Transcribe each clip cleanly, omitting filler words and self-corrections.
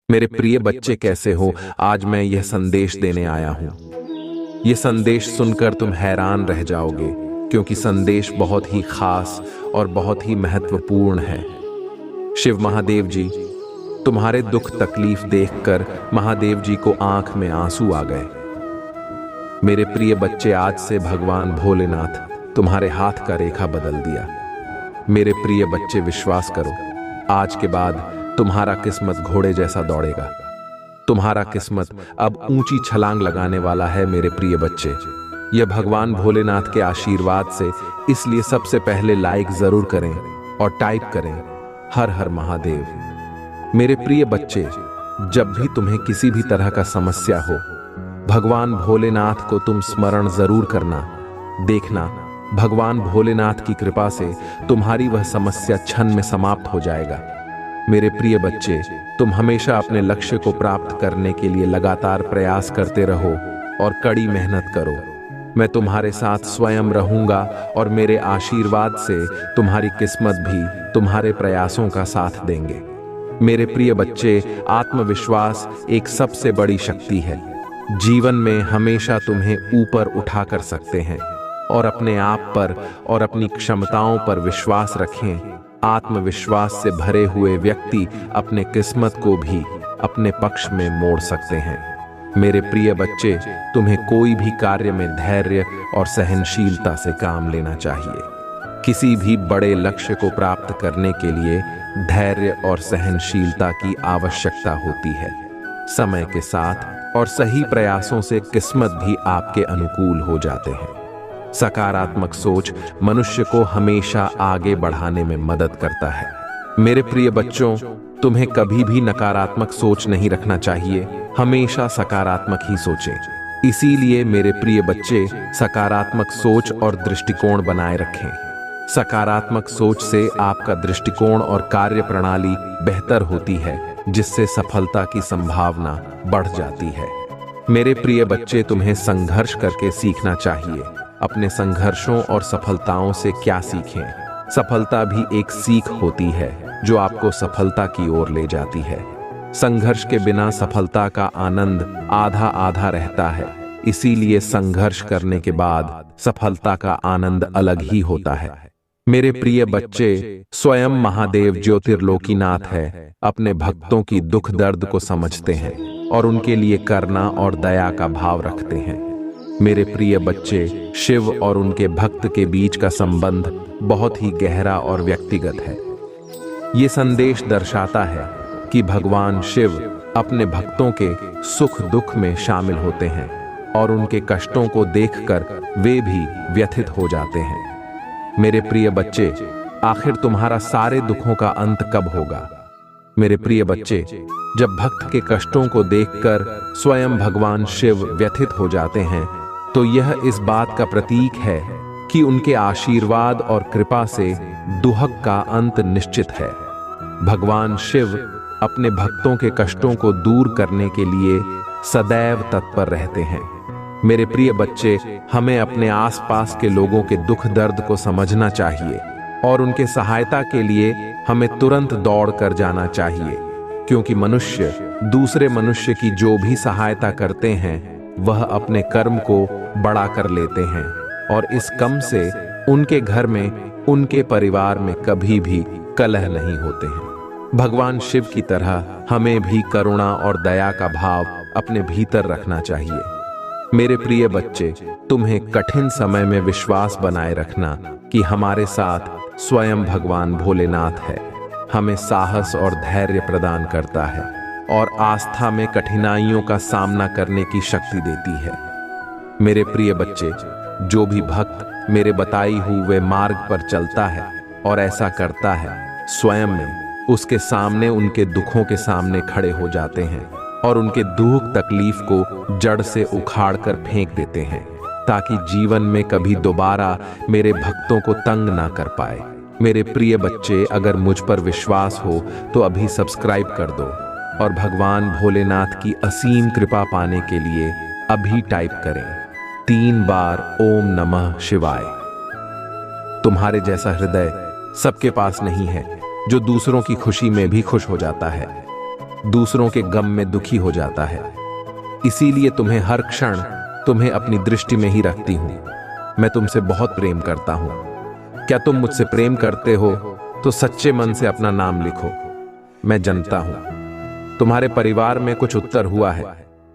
मेरे प्रिय बच्चे कैसे हो। आज मैं यह संदेश देने आया हूं। यह संदेश सुनकर तुम हैरान रह जाओगे, क्योंकि संदेश बहुत ही खास और बहुत ही महत्वपूर्ण है। शिव महादेव जी, तुम्हारे दुख तकलीफ देखकर महादेव जी को आंख में आंसू आ गए। मेरे प्रिय बच्चे, आज से भगवान भोलेनाथ तुम्हारे हाथ का रेखा बदल दिया। मेरे प्रिय बच्चे, विश्वास करो, आज के बाद तुम्हारा किस्मत घोड़े जैसा दौड़ेगा। तुम्हारा किस्मत अब ऊंची छलांग लगाने वाला है। मेरे प्रिय बच्चे, यह भगवान भोलेनाथ के आशीर्वाद से, इसलिए सबसे पहले लाइक जरूर करें और टाइप करें हर हर महादेव। मेरे प्रिय बच्चे, जब भी तुम्हें किसी भी तरह का समस्या हो, भगवान भोलेनाथ को तुम स्मरण जरूर करना। देखना, भगवान भोलेनाथ की कृपा से तुम्हारी वह समस्या क्षण में समाप्त हो जाएगा। मेरे प्रिय बच्चे, तुम हमेशा अपने लक्ष्य को प्राप्त करने के लिए लगातार प्रयास करते रहो और कड़ी मेहनत करो। मैं तुम्हारे साथ स्वयं रहूंगा और मेरे आशीर्वाद से तुम्हारी किस्मत भी तुम्हारे प्रयासों का साथ देंगे। मेरे प्रिय बच्चे, आत्मविश्वास एक सबसे बड़ी शक्ति है। जीवन में हमेशा तुम्हें ऊपर उठा कर सकते हैं और अपने आप पर और अपनी क्षमताओं पर विश्वास रखें। आत्मविश्वास से भरे हुए व्यक्ति अपने किस्मत को भी अपने पक्ष में मोड़ सकते हैं। मेरे प्रिय बच्चे, तुम्हें कोई भी कार्य में धैर्य और सहनशीलता से काम लेना चाहिए। किसी भी बड़े लक्ष्य को प्राप्त करने के लिए धैर्य और सहनशीलता की आवश्यकता होती है। समय के साथ और सही प्रयासों से किस्मत भी आपके अनुकूल हो जाते हैं। सकारात्मक सोच मनुष्य को हमेशा आगे बढ़ाने में मदद करता है। मेरे प्रिय बच्चों, तुम्हें कभी भी नकारात्मक सोच नहीं रखना चाहिए, हमेशा सकारात्मक ही सोचें। इसीलिए मेरे प्रिय बच्चे, सकारात्मक सोच और दृष्टिकोण बनाए रखें। सकारात्मक सोच से आपका दृष्टिकोण और कार्य प्रणाली बेहतर होती है, जिससे सफलता की संभावना बढ़ जाती है। मेरे प्रिय बच्चे, तुम्हें संघर्ष करके सीखना चाहिए। अपने संघर्षों और सफलताओं से क्या सीखें? सफलता भी एक सीख होती है जो आपको सफलता की ओर ले जाती है। संघर्ष के बिना सफलता का आनंद आधा आधा रहता है। इसीलिए संघर्ष करने के बाद सफलता का आनंद अलग ही होता है। मेरे प्रिय बच्चे, स्वयं महादेव ज्योतिर्लोकीनाथ है, अपने भक्तों की दुख दर्द को समझते हैं और उनके लिए करुणा और दया का भाव रखते हैं। मेरे प्रिय बच्चे, शिव और उनके भक्त के बीच का संबंध बहुत ही गहरा और व्यक्तिगत है। ये संदेश दर्शाता है कि भगवान शिव अपने भक्तों के सुख दुख में शामिल होते हैं और उनके कष्टों को देखकर वे भी व्यथित हो जाते हैं। मेरे प्रिय बच्चे, आखिर तुम्हारा सारे दुखों का अंत कब होगा? मेरे प्रिय बच्चे, जब भक्त के कष्टों को देखकर स्वयं भगवान शिव व्यथित हो जाते हैं, तो यह इस बात का प्रतीक है कि उनके आशीर्वाद और कृपा से दुहक का अंत निश्चित है। भगवान शिव अपने भक्तों के कष्टों को दूर करने के लिए सदैव तत्पर रहते हैं। मेरे प्रिय बच्चे, हमें अपने आसपास के लोगों के दुख दर्द को समझना चाहिए और उनके सहायता के लिए हमें तुरंत दौड़ कर जाना चाहिए, क्योंकि मनुष्य दूसरे मनुष्य की जो भी सहायता करते हैं वह अपने कर्म को बड़ा कर लेते हैं और इस कम से उनके घर में, उनके परिवार में कभी भी कलह नहीं होते हैं। भगवान शिव की तरह हमें भी करुणा और दया का भाव अपने भीतर रखना चाहिए। मेरे प्रिय बच्चे, तुम्हें कठिन समय में विश्वास बनाए रखना कि हमारे साथ स्वयं भगवान भोलेनाथ है। हमें साहस और धैर्य प्रदान करता है और आस्था में कठिनाइयों का सामना करने की शक्ति देती है। मेरे प्रिय बच्चे, जो भी भक्त मेरे बताई हुए मार्ग पर चलता है और ऐसा करता है, स्वयं में उसके सामने उनके दुखों के सामने खड़े हो जाते हैं और उनके दुख तकलीफ को जड़ से उखाड़ कर फेंक देते हैं, ताकि जीवन में कभी दोबारा मेरे भक्तों को तंग ना कर पाए। मेरे प्रिय बच्चे, अगर मुझ पर विश्वास हो तो अभी सब्सक्राइब कर दो और भगवान भोलेनाथ की असीम कृपा पाने के लिए अभी टाइप करें 3 बार ओम नमः शिवाय। तुम्हारे जैसा हृदय सबके पास नहीं है जो दूसरों की खुशी में भी खुश हो जाता है। दूसरों के गम में दुखी हो जाता है। इसीलिए तुम्हें हर क्षण तुम्हें अपनी दृष्टि में ही रखती हूं। मैं तुमसे बहुत प्रेम करता हूं। क्या तुम मुझसे प्रेम करते हो तो सच्चे मन से अपना नाम लिखो। मैं जानता हूं तुम्हारे परिवार में कुछ उत्तर हुआ है।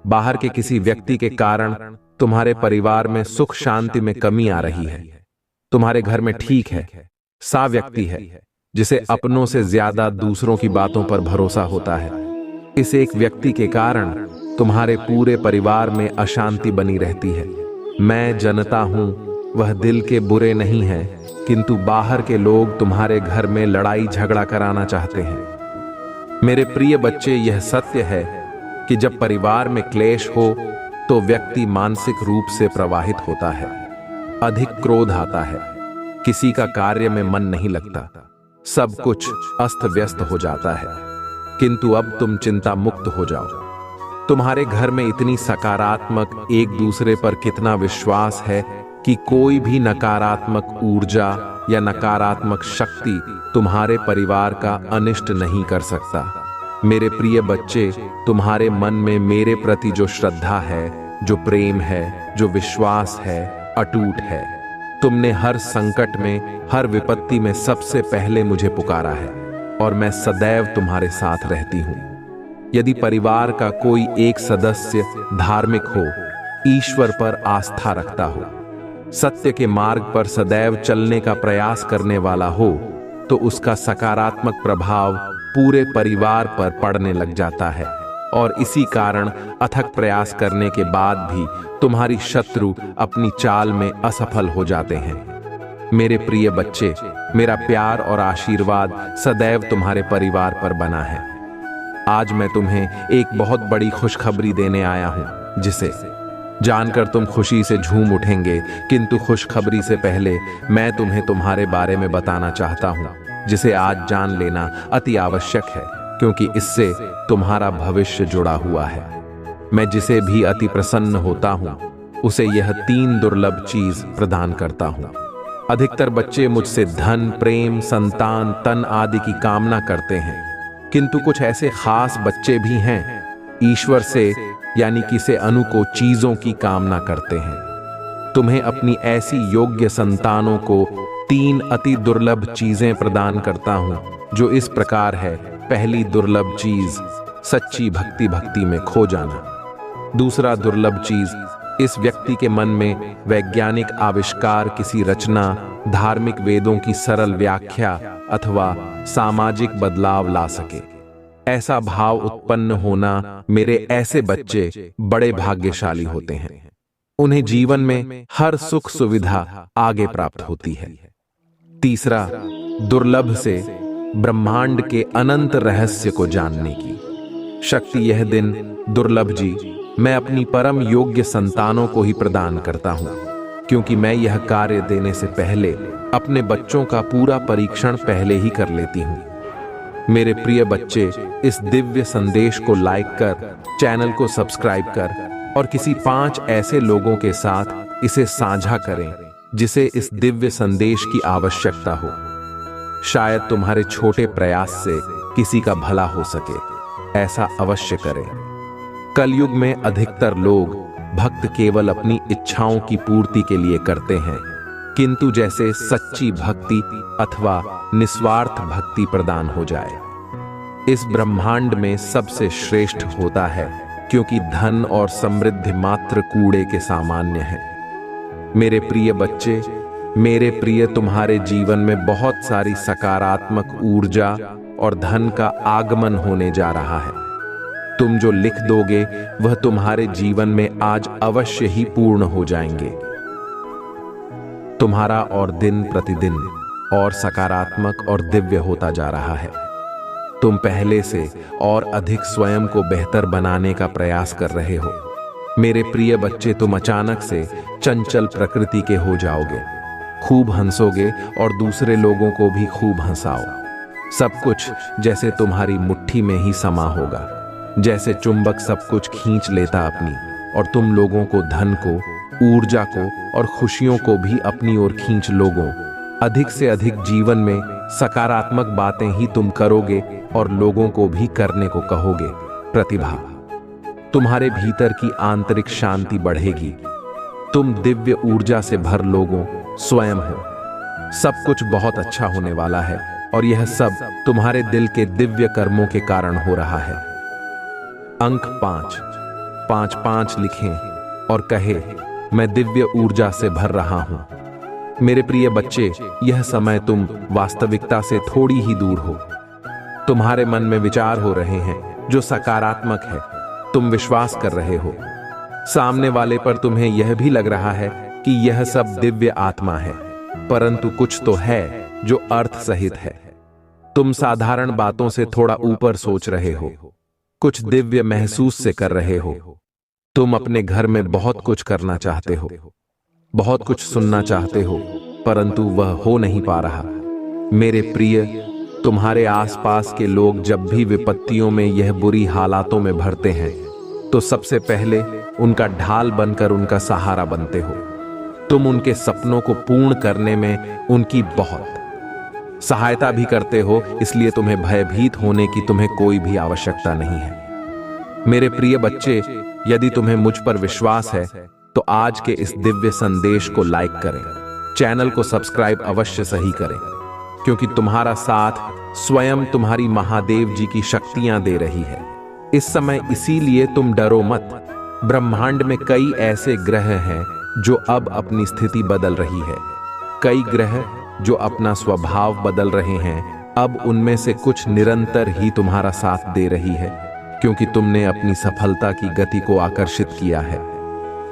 बाहर के किसी व्यक्ति के कारण तुम्हारे परिवार में सुख शांति में कमी आ रही है। तुम्हारे घर में ठीक है सा व्यक्ति है जिसे अपनों से ज्यादा दूसरों की बातों पर भरोसा होता है। इस एक व्यक्ति के कारण तुम्हारे पूरे परिवार में अशांति बनी रहती है। मैं जानता हूं वह दिल के बुरे नहीं हैं, किंतु बाहर के लोग तुम्हारे घर में लड़ाई झगड़ा कराना चाहते हैं। मेरे प्रिय बच्चे, यह सत्य है कि जब परिवार में क्लेश हो तो व्यक्ति मानसिक रूप से प्रवाहित होता है। अधिक क्रोध आता है, किसी का कार्य में मन नहीं लगता, सब कुछ अस्त व्यस्त हो जाता है। किंतु अब तुम चिंता मुक्त हो जाओ। तुम्हारे घर में इतनी सकारात्मक एक दूसरे पर कितना विश्वास है कि कोई भी नकारात्मक ऊर्जा या नकारात्मक शक्ति तुम्हारे परिवार का अनिष्ट नहीं कर सकता। मेरे प्रिय बच्चे, तुम्हारे मन में मेरे प्रति जो श्रद्धा है, जो प्रेम है, जो विश्वास है, अटूट है। तुमने हर संकट में, हर विपत्ति में सबसे पहले मुझे पुकारा है और मैं सदैव तुम्हारे साथ रहती हूं। यदि परिवार का कोई एक सदस्य धार्मिक हो, ईश्वर पर आस्था रखता हो, सत्य के मार्ग पर सदैव चलने का प्रयास करने वाला हो, तो उसका सकारात्मक प्रभाव पूरे परिवार पर पड़ने लग जाता है। और इसी कारण अथक प्रयास करने के बाद भी तुम्हारी शत्रु अपनी चाल में असफल हो जाते हैं। मेरे प्रिय बच्चे, मेरा प्यार और आशीर्वाद सदैव तुम्हारे परिवार पर बना है। आज मैं तुम्हें एक बहुत बड़ी खुशखबरी देने आया हूं, जिसे जानकर तुम खुशी से झूम उठेंगे। किंतु खुशखबरी से पहले मैं तुम्हें तुम्हारे बारे में बताना चाहता हूं, जिसे आज जान लेना अति आवश्यक है, क्योंकि इससे तुम्हारा भविष्य जुड़ा हुआ है। मैं जिसे भी अति प्रसन्न होता हूं, उसे यह 3 दुर्लभ चीज प्रदान करता हूं। अधिकतर बच्चे मुझसे धन, प्रेम, संतान, तन आदि की कामना करते हैं, किंतु कुछ ऐसे खास बच्चे भी हैं ईश्वर से यानी कि से अनु को चीजों की कामना करते हैं। तुम्हें अपनी ऐसी योग्य संतानों को 3 अति दुर्लभ चीजें प्रदान करता हूं, जो इस प्रकार है। पहली दुर्लभ चीज, सच्ची भक्ति में खो जाना। दूसरा दुर्लभ चीज, इस व्यक्ति के मन में वैज्ञानिक आविष्कार, किसी रचना, धार्मिक वेदों की सरल व्याख्या अथवा सामाजिक बदलाव ला सके। ऐसा भाव उत्पन्न होना, मेरे ऐसे बच्चे बड़े भाग्यशाली होते हैं। उन्हें जीवन में हर सुख सुविधा आगे प्राप्त होती है। तीसरा, दुर्लभ से ब्रह्मांड के अनंत रहस्य को जानने की शक्ति। यह दिन दुर्लभ जी मैं अपनी परम योग्य संतानों को ही प्रदान करता हूं, क्योंकि मैं यह कार्य देने से पहले अपने बच्चों का पूरा परीक्षण पहले ही कर लेती हूं। मेरे प्रिय बच्चे, इस दिव्य संदेश को लाइक कर, चैनल को सब्सक्राइब कर और किसी 5 ऐसे लोगों के साथ इसे साझा करें जिसे इस दिव्य संदेश की आवश्यकता हो। शायद तुम्हारे छोटे प्रयास से किसी का भला हो सके। ऐसा अवश्य करें। कलयुग में अधिकतर लोग भक्त केवल अपनी इच्छाओं की पूर्ति के लिए करते हैं, किंतु जैसे सच्ची भक्ति अथवा निस्वार्थ भक्ति प्रदान हो जाए। इस ब्रह्मांड में सबसे श्रेष्ठ होता है, क्योंकि धन और समृद्धि मात्र कूड़े के सामान्य है। मेरे प्रिय बच्चे, मेरे प्रिय, तुम्हारे जीवन में बहुत सारी सकारात्मक ऊर्जा और धन का आगमन होने जा रहा है। तुम जो लिख दोगे वह तुम्हारे जीवन में आज अवश्य ही पूर्ण हो जाएंगे। तुम्हारा और दिन प्रतिदिन और सकारात्मक और दिव्य होता जा रहा है। तुम पहले से और अधिक स्वयं को बेहतर बनाने का प्रयास कर रहे हो। मेरे प्रिय बच्चे, तुम अचानक से चंचल प्रकृति के हो जाओगे, खूब हंसोगे और दूसरे लोगों को भी खूब हंसाओ। सब कुछ जैसे तुम्हारी मुट्ठी में ही समा होगा, जैसे चुंबक सब कुछ खींच लेता अपनी, और तुम लोगों को, धन को, ऊर्जा को और खुशियों को भी अपनी ओर खींच लोगों। अधिक से अधिक जीवन में सकारात्मक बातें ही तुम करोगे और लोगों को भी करने को कहोगे। प्रतिभा। तुम्हारे भीतर की आंतरिक शांति बढ़ेगी। तुम दिव्य ऊर्जा से भर लोगों स्वयं हो। सब कुछ बहुत अच्छा होने वाला है और यह सब तुम्हारे दिल के दिव्य कर्मों के कारण हो रहा है। अंक 5 5 लिखें और कहे, मैं दिव्य ऊर्जा से भर रहा हूं। मेरे प्रिय बच्चे, यह समय तुम वास्तविकता से थोड़ी ही दूर हो। तुम्हारे मन में विचार हो रहे हैं जो सकारात्मक है। तुम विश्वास कर रहे हो। सामने वाले पर तुम्हें यह भी लग रहा है कि यह सब दिव्य आत्मा है, परंतु कुछ तो है जो अर्थ सहित है। तुम साधारण बातों से थोड़ा ऊपर सोच रहे हो, कुछ दिव्य महसूस से कर रहे हो। तुम अपने घर में बहुत कुछ करना चाहते हो, बहुत कुछ सुनना चाहते हो, परंतु वह हो नहीं पा रहा। मेरे प्रिय, तुम्हारे आसपास के लोग जब भी विपत्तियों में यह बुरी हालातों में भरते हैं तो सबसे पहले उनका ढाल बनकर उनका सहारा बनते हो। तुम उनके सपनों को पूर्ण करने में उनकी बहुत सहायता भी करते हो, इसलिए तुम्हें भयभीत होने की तुम्हें कोई भी आवश्यकता नहीं है। मेरे प्रिय बच्चे, यदि तुम्हें मुझ पर विश्वास है तो आज के इस दिव्य संदेश को लाइक करें, चैनल को सब्सक्राइब अवश्य सही करें, क्योंकि तुम्हारा साथ स्वयं तुम्हारी महादेव जी की शक्तियां दे रही है इस समय। इसीलिए तुम डरो मत। ब्रह्मांड में कई ऐसे ग्रह हैं जो अब अपनी स्थिति बदल रही है, कई ग्रह जो अपना स्वभाव बदल रहे हैं। अब उनमें से कुछ निरंतर ही तुम्हारा साथ दे रही है, क्योंकि तुमने अपनी सफलता की गति को आकर्षित किया है।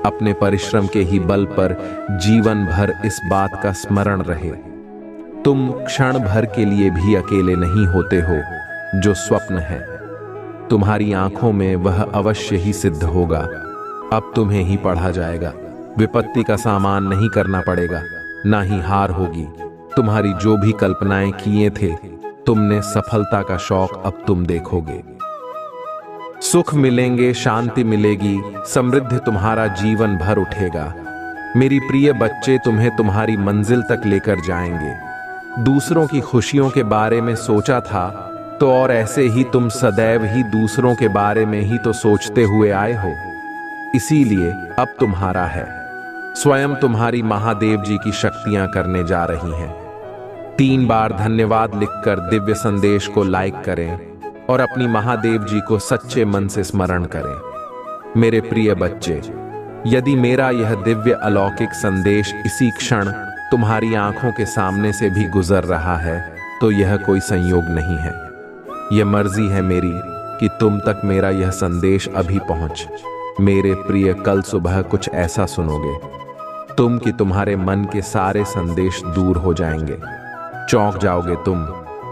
अपने परिश्रम के ही बल पर जीवन भर इस बात का स्मरण रहे, तुम क्षण भर के लिए भी अकेले नहीं होते हो। जो स्वप्न है तुम्हारी आंखों में, वह अवश्य ही सिद्ध होगा। अब तुम्हें ही पढ़ा जाएगा। विपत्ति का सामान नहीं करना पड़ेगा, ना ही हार होगी। तुम्हारी जो भी कल्पनाएं किए थे, तुमने सफलता का शौक अब तुम देखोगे। सुख मिलेंगे, शांति मिलेगी, समृद्धि तुम्हारा जीवन भर उठेगा। मेरी प्रिय बच्चे, तुम्हें तुम्हारी मंजिल तक लेकर जाएंगे। दूसरों की खुशियों के बारे में सोचा था तो और ऐसे ही तुम सदैव ही दूसरों के बारे में ही तो सोचते हुए आए हो। इसीलिए अब तुम्हारा है। स्वयं तुम्हारी महादेव जी की शक्तियां करने जा रही हैं। 3 बार धन्यवाद लिखकर दिव्य संदेश को लाइक करें और अपनी महादेव जी को सच्चे मन से स्मरण करें। मेरे प्रिय बच्चे, यदि मेरा यह दिव्य अलौकिक संदेश इसी क्षण तुम्हारी आंखों के सामने से भी गुजर रहा है तो यह कोई संयोग नहीं है। यह मर्जी है मेरी कि तुम तक मेरा यह संदेश अभी पहुंच। मेरे प्रिय, कल सुबह कुछ ऐसा सुनोगे तुम कि तुम्हारे मन के सारे संदेश दूर हो जाएंगे। चौंक जाओगे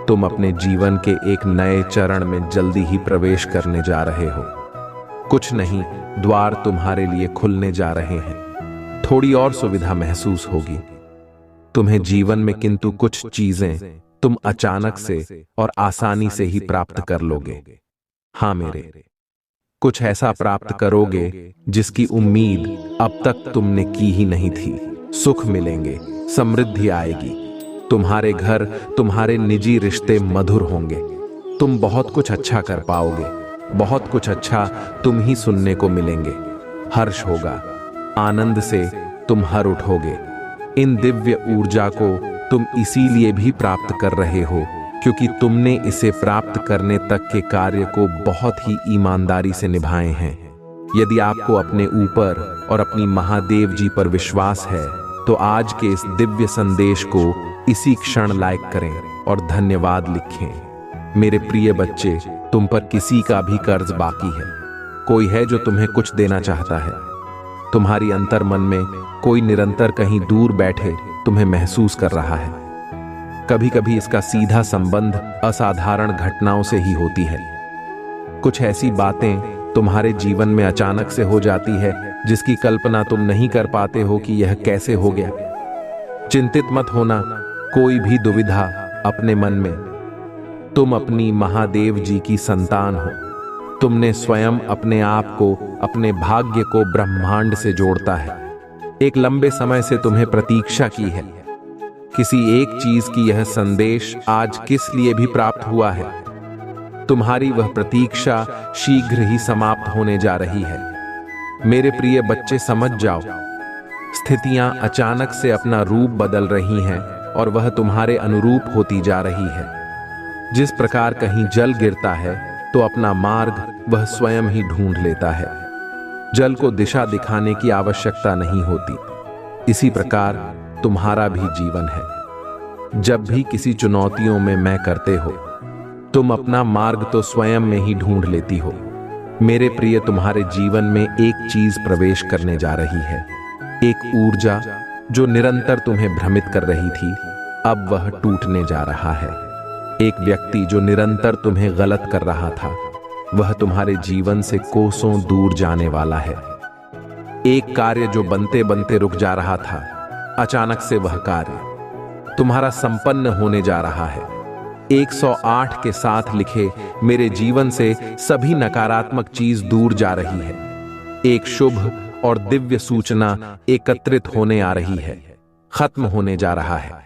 तुम अपने जीवन के एक नए चरण में जल्दी ही प्रवेश करने जा रहे हो। कुछ नहीं, द्वार तुम्हारे लिए खुलने जा रहे हैं। थोड़ी और सुविधा महसूस होगी तुम्हें जीवन में, किंतु कुछ चीजें तुम अचानक से और आसानी से ही प्राप्त कर लोगे। हाँ मेरे, कुछ ऐसा प्राप्त करोगे जिसकी उम्मीद अब तक तुमने की ही नहीं थी। सुख मिलेंगे, समृद्धि आएगी। तुम्हारे घर, तुम्हारे निजी रिश्ते मधुर होंगे। तुम बहुत कुछ अच्छा कर पाओगे। बहुत कुछ अच्छा तुम ही सुनने को मिलेंगे। हर्ष होगा, आनंद से तुम हर उठोगे। इन दिव्य ऊर्जा को तुम इसीलिए भी प्राप्त कर रहे हो क्योंकि तुमने इसे प्राप्त करने तक के कार्य को बहुत ही ईमानदारी से निभाए हैं। यदि आपको अपने ऊपर और अपनी महादेव जी पर विश्वास है तो आज के इस दिव्य संदेश को इसी क्षण लाइक करें और धन्यवाद लिखें। मेरे प्रिय बच्चे, तुम पर किसी का भी कर्ज बाकी है। कोई है जो तुम्हें कुछ देना चाहता है। तुम्हारी अंतर मन में कोई निरंतर कहीं दूर बैठे तुम्हें महसूस कर रहा है। कभी कभी इसका सीधा संबंध असाधारण घटनाओं से ही होती है। कुछ ऐसी बातें तुम्हारे जीवन में अचानक से हो जाती है जिसकी कल्पना तुम नहीं कर पाते हो कि यह कैसे हो गया। चिंतित मत होना, कोई भी दुविधा अपने मन में। तुम अपनी महादेव जी की संतान हो। तुमने स्वयं अपने आप को, अपने भाग्य को ब्रह्मांड से जोड़ता है। एक लंबे समय से तुम्हें प्रतीक्षा की है। किसी एक चीज की यह संदेश आज किस लिए भी प्राप्त हुआ है। तुम्हारी वह प्रतीक्षा शीघ्र ही समाप्त होने जा रही है। मेरे प्रिय बच्चे, समझ जाओ, स्थितियां अचानक से अपना रूप बदल रही हैं और वह तुम्हारे अनुरूप होती जा रही है। जिस प्रकार कहीं जल गिरता है तो अपना मार्ग वह स्वयं ही ढूंढ लेता है। जल को दिशा दिखाने की आवश्यकता नहीं होती। इसी प्रकार तुम्हारा भी जीवन है। जब भी किसी चुनौतियों में मैं करते हो, तुम अपना मार्ग तो स्वयं में ही ढूंढ लेती हो। मेरे प्रिय, तुम्हारे जीवन में एक चीज प्रवेश करने जा रही है, एक ऊर्जा जो निरंतर तुम्हें भ्रमित कर रही थी, अब वह टूटने जा रहा है। एक व्यक्ति जो निरंतर तुम्हें गलत कर रहा था, वह तुम्हारे जीवन से कोसों दूर जाने वाला है। एक कार्य जो बनते बनते रुक जा रहा था, अचानक से वह कार्य तुम्हारा संपन्न होने जा रहा है। 108 के साथ लिखे मेरे जीवन से सभी नकारात्मक चीज दूर जा रही है। एक शुभ और दिव्य सूचना एकत्रित होने आ रही है, खत्म होने जा रहा है।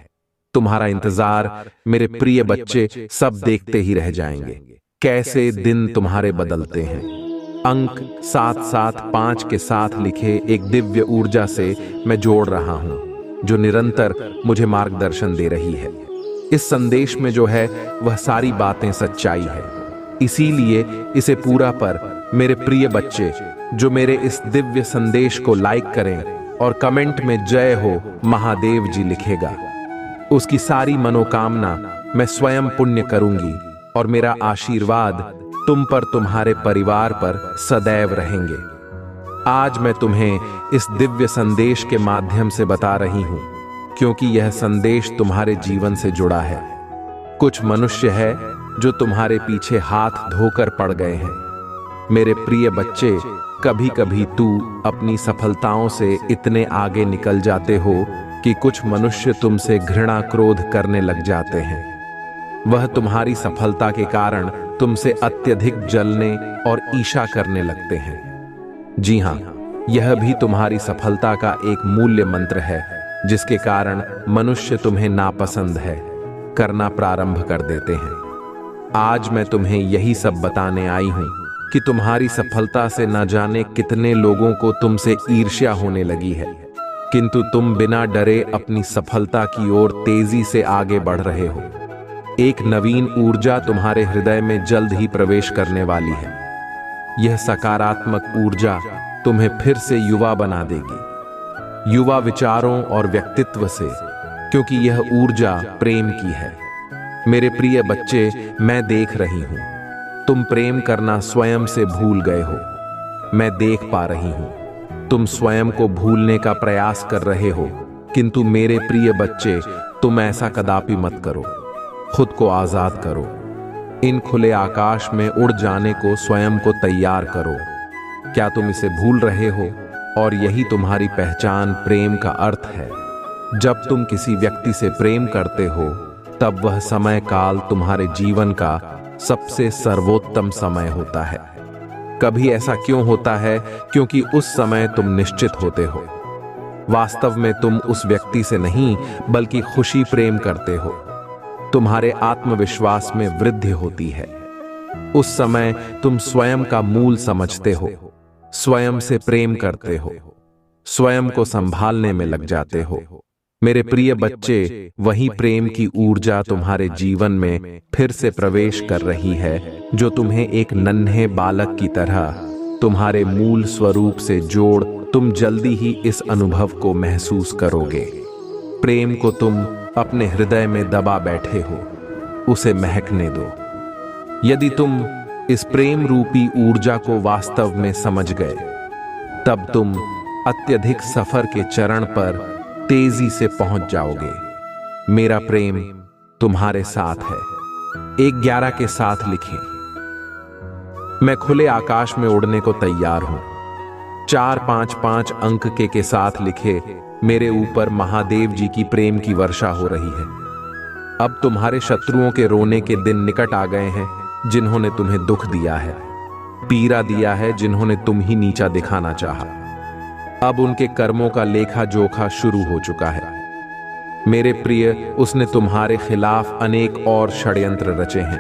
तुम्हारा इंतजार मेरे प्रिय बच्चे सब देखते ही रह जाएंगे, कैसे दिन तुम्हारे बदलते हैं। अंक 775 के साथ लिखे एक दिव्य ऊर्जा से मैं जोड़ रहा हूं, जो निरंतर मुझे मार्गदर्शन दे रही है। इस संदेश में जो है वह सारी बातें सच्चाई है। इसीलिए इसे पूरा पर मेरे प्रिय बच्चे, जो मेरे इस दिव्य संदेश को लाइक करें और कमेंट में जय हो महादेव जी लिखेगा, उसकी सारी मनोकामना मैं स्वयं पुण्य करूंगी और मेरा आशीर्वाद तुम पर, तुम्हारे परिवार पर सदैव रहेंगे। आज मैं तुम्हें इस दिव्य संदेश के माध्यम से बता रही हूं, क्योंकि यह संदेश तुम्हारे जीवन से जुड़ा है। कुछ मनुष्य है जो तुम्हारे पीछे हाथ धोकर पड़ गए हैं। मेरे प्रिय बच्चे, कभी कभी तू अपनी सफलताओं से इतने आगे निकल जाते हो कि कुछ मनुष्य तुमसे घृणा क्रोध करने लग जाते हैं। वह तुम्हारी सफलता के कारण तुमसे अत्यधिक जलने और ईर्ष्या करने लगते हैं। जी हां, यह भी तुम्हारी सफलता का एक मूल्य मंत्र है, जिसके कारण मनुष्य तुम्हें नापसंद है करना प्रारंभ कर देते हैं। आज मैं तुम्हें यही सब बताने आई हूं कि तुम्हारी सफलता से न जाने कितने लोगों को तुमसे ईर्ष्या होने लगी है, किंतु तुम बिना डरे अपनी सफलता की ओर तेजी से आगे बढ़ रहे हो। एक नवीन ऊर्जा तुम्हारे हृदय में जल्द ही प्रवेश करने वाली है। यह सकारात्मक ऊर्जा तुम्हें फिर से युवा बना देगी, युवा विचारों और व्यक्तित्व से, क्योंकि यह ऊर्जा प्रेम की है। मेरे प्रिय बच्चे, मैं देख रही हूं, तुम प्रेम करना स्वयं से भूल गए हो। मैं देख पा रही हूं, तुम स्वयं को भूलने का प्रयास कर रहे हो, किंतु मेरे प्रिय बच्चे, तुम ऐसा कदापि मत करो। खुद को आजाद करो। इन खुले आकाश में उड़ जाने को स्वयं को तैयार करो। क्या तुम इसे भूल रहे हो? और यही तुम्हारी पहचान प्रेम का अर्थ है। जब तुम किसी व्यक्ति से प्रेम करते हो, तब वह समय काल तुम्हारे जीवन का सबसे सर्वोत्तम समय होता है। कभी ऐसा क्यों होता है? क्योंकि उस समय तुम निश्चित होते हो। वास्तव में तुम उस व्यक्ति से नहीं, बल्कि खुशी प्रेम करते हो। तुम्हारे आत्मविश्वास में वृद्धि होती है। उस समय तुम स्वयं का मूल समझते हो, स्वयं से प्रेम करते हो, स्वयं को संभालने में लग जाते हो। मेरे प्रिय बच्चे, वही प्रेम की ऊर्जा तुम्हारे जीवन में फिर से प्रवेश कर रही है, जो तुम्हें एक नन्हे बालक की तरह तुम्हारे मूल स्वरूप से जोड़ तुम जल्दी ही इस अनुभव को महसूस करोगे। प्रेम को तुम अपने हृदय में दबा बैठे हो, उसे महकने दो। यदि तुम इस प्रेम रूपी ऊर्जा को वास्तव में समझ गए, तब तुम अत्यधिक सफर के चरण पर तेजी से पहुंच जाओगे। मेरा प्रेम तुम्हारे साथ है। 111 के साथ लिखें, मैं खुले आकाश में उड़ने को तैयार हूं। 455 अंक के साथ लिखे, मेरे ऊपर महादेव जी की प्रेम की वर्षा हो रही है। अब तुम्हारे शत्रुओं के रोने के दिन निकट आ गए हैं, जिन्होंने तुम्हें दुख दिया है, पीड़ा दिया है, जिन्होंने तुम ही नीचा दिखाना चाहा। अब उनके कर्मों का लेखा जोखा शुरू हो चुका है। मेरे प्रिय, उसने तुम्हारे खिलाफ अनेक और षड्यंत्र रचे हैं।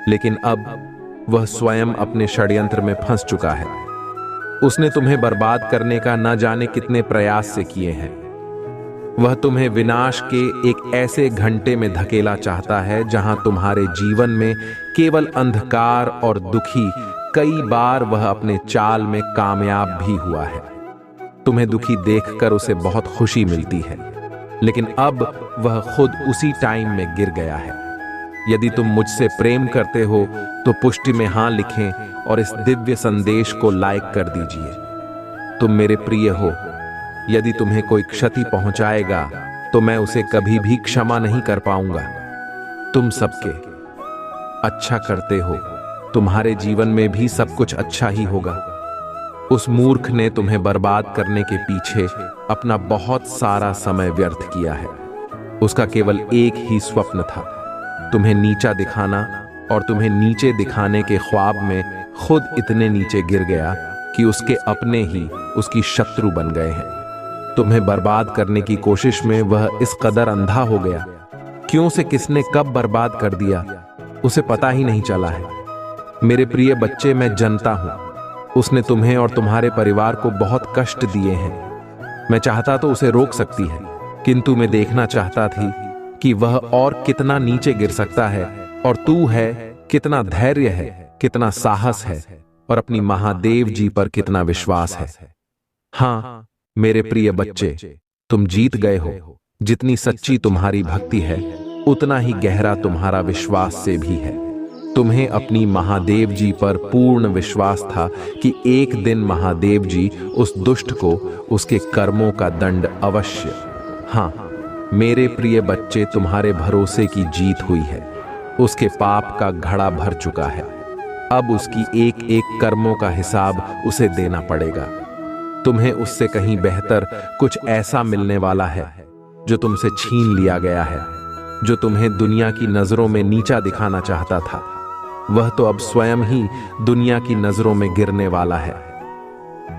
लेकिन अब वह स्वयं अपने षड्यंत्र में फंस चुका है। उसने तुम्हें बर्बाद करने का न जाने कितने प्रयास से किए हैं। वह तुम्हें विनाश के एक ऐसे घंटे में धकेला चाहता है जहां तुम्हारे जीवन में केवल अंधकार और दुखी। कई बार वह अपने चाल में कामयाब भी हुआ है। तुम्हें दुखी देखकर उसे बहुत खुशी मिलती है, लेकिन अब वह खुद उसी टाइम में गिर गया है। यदि तुम मुझसे प्रेम करते हो तो पुष्टि में हां लिखें और इस दिव्य संदेश को लाइक कर दीजिए। तुम मेरे प्रिय हो। यदि तुम्हें कोई क्षति पहुंचाएगा तो मैं उसे कभी भी क्षमा नहीं कर पाऊंगा। तुम सबके अच्छा करते हो, तुम्हारे जीवन में भी सब कुछ अच्छा ही होगा। उस मूर्ख ने तुम्हें बर्बाद करने के पीछे अपना बहुत सारा समय व्यर्थ किया है। उसका केवल एक ही स्वप्न था, तुम्हें नीचा दिखाना, और तुम्हें नीचे दिखाने के ख्वाब में खुद इतने नीचे गिर गया कि उसके अपने ही उसकी शत्रु बन गए हैं। तुम्हें बर्बाद करने की कोशिश में वह इस कदर अंधा हो गया, क्यों से किसने कब बर्बाद कर दिया उसे पता ही नहीं चला है। मेरे प्रिय बच्चे, मैं जानता हूं उसने तुम्हें और तुम्हारे परिवार को बहुत कष्ट दिए हैं। मैं चाहता तो उसे रोक सकती है, किंतु मैं देखना चाहता थी कि वह और कितना नीचे गिर सकता है, और तू है कितना धैर्य है, कितना साहस है, और अपनी महादेव जी पर कितना विश्वास है। हाँ मेरे प्रिय बच्चे, तुम जीत गए हो। जितनी सच्ची तुम्हारी भक्ति है उतना ही गहरा तुम्हारा विश्वास से भी है। तुम्हें अपनी महादेव जी पर पूर्ण विश्वास था कि एक दिन महादेव जी उस दुष्ट को उसके कर्मों का दंड अवश्य। हाँ मेरे प्रिय बच्चे, तुम्हारे भरोसे की जीत हुई है। उसके पाप का घड़ा भर चुका है। अब उसकी एक एक कर्मों का हिसाब उसे देना पड़ेगा। तुम्हें उससे कहीं बेहतर कुछ ऐसा मिलने वाला है जो तुमसे छीन लिया गया है। जो तुम्हें दुनिया की नजरों में नीचा दिखाना चाहता था, वह तो अब स्वयं ही दुनिया की नजरों में गिरने वाला है।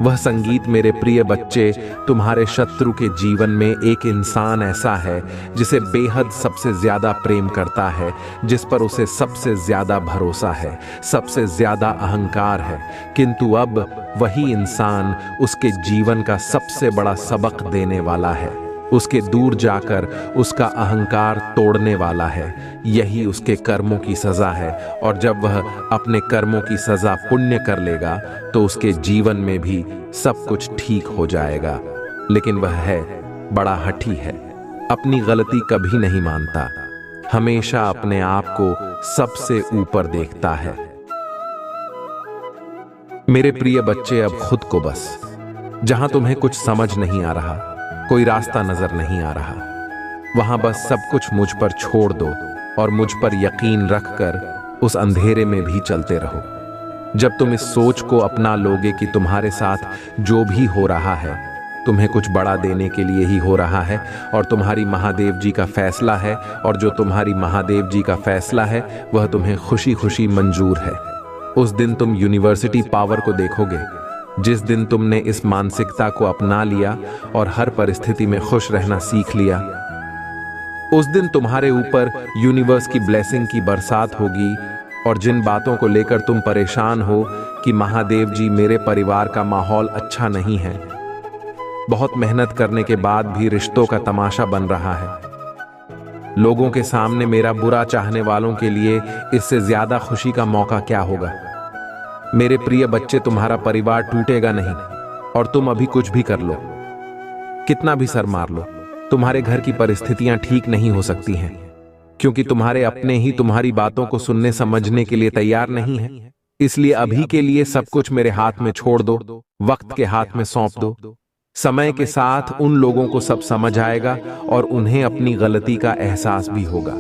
वह संगीत मेरे प्रिय बच्चे, तुम्हारे शत्रु के जीवन में एक इंसान ऐसा है जिसे बेहद सबसे ज्यादा प्रेम करता है, जिस पर उसे सबसे ज्यादा भरोसा है, सबसे ज्यादा अहंकार है, किंतु अब वही इंसान उसके जीवन का सबसे बड़ा सबक देने वाला है। उसके दूर जाकर उसका अहंकार तोड़ने वाला है। यही उसके कर्मों की सजा है, और जब वह अपने कर्मों की सजा पुण्य कर लेगा तो उसके जीवन में भी सब कुछ ठीक हो जाएगा। लेकिन वह है बड़ा हठी है, अपनी गलती कभी नहीं मानता, हमेशा अपने आप को सबसे ऊपर देखता है। मेरे प्रिय बच्चे, अब खुद को बस, जहां तुम्हें कुछ समझ नहीं आ रहा, कोई रास्ता नजर नहीं आ रहा, वहां बस सब कुछ मुझ पर छोड़ दो और मुझ पर यकीन रखकर उस अंधेरे में भी चलते रहो। जब तुम इस सोच को अपना लोगे कि तुम्हारे साथ जो भी हो रहा है तुम्हें कुछ बड़ा देने के लिए ही हो रहा है, और तुम्हारी महादेव जी का फैसला है, और जो तुम्हारी महादेव जी का फैसला है वह तुम्हें खुशी खुशी मंजूर है, उस दिन तुम यूनिवर्सिटी पावर को देखोगे। जिस दिन तुमने इस मानसिकता को अपना लिया और हर परिस्थिति में खुश रहना सीख लिया, उस दिन तुम्हारे ऊपर यूनिवर्स की ब्लेसिंग की बरसात होगी। और जिन बातों को लेकर तुम परेशान हो कि महादेव जी मेरे परिवार का माहौल अच्छा नहीं है, बहुत मेहनत करने के बाद भी रिश्तों का तमाशा बन रहा है, लोगों के सामने मेरा बुरा चाहने वालों के लिए इससे ज्यादा खुशी का मौका क्या होगा। मेरे प्रिय बच्चे, तुम्हारा परिवार टूटेगा नहीं, और तुम अभी कुछ भी कर लो, कितना भी सर मार लो, तुम्हारे घर की परिस्थितियां ठीक नहीं हो सकती हैं, क्योंकि तुम्हारे अपने ही तुम्हारी बातों को सुनने समझने के लिए तैयार नहीं है। इसलिए अभी के लिए सब कुछ मेरे हाथ में छोड़ दो, वक्त के हाथ में सौंप दो। समय के साथ उन लोगों को सब समझ आएगा और उन्हें अपनी गलती का एहसास भी होगा।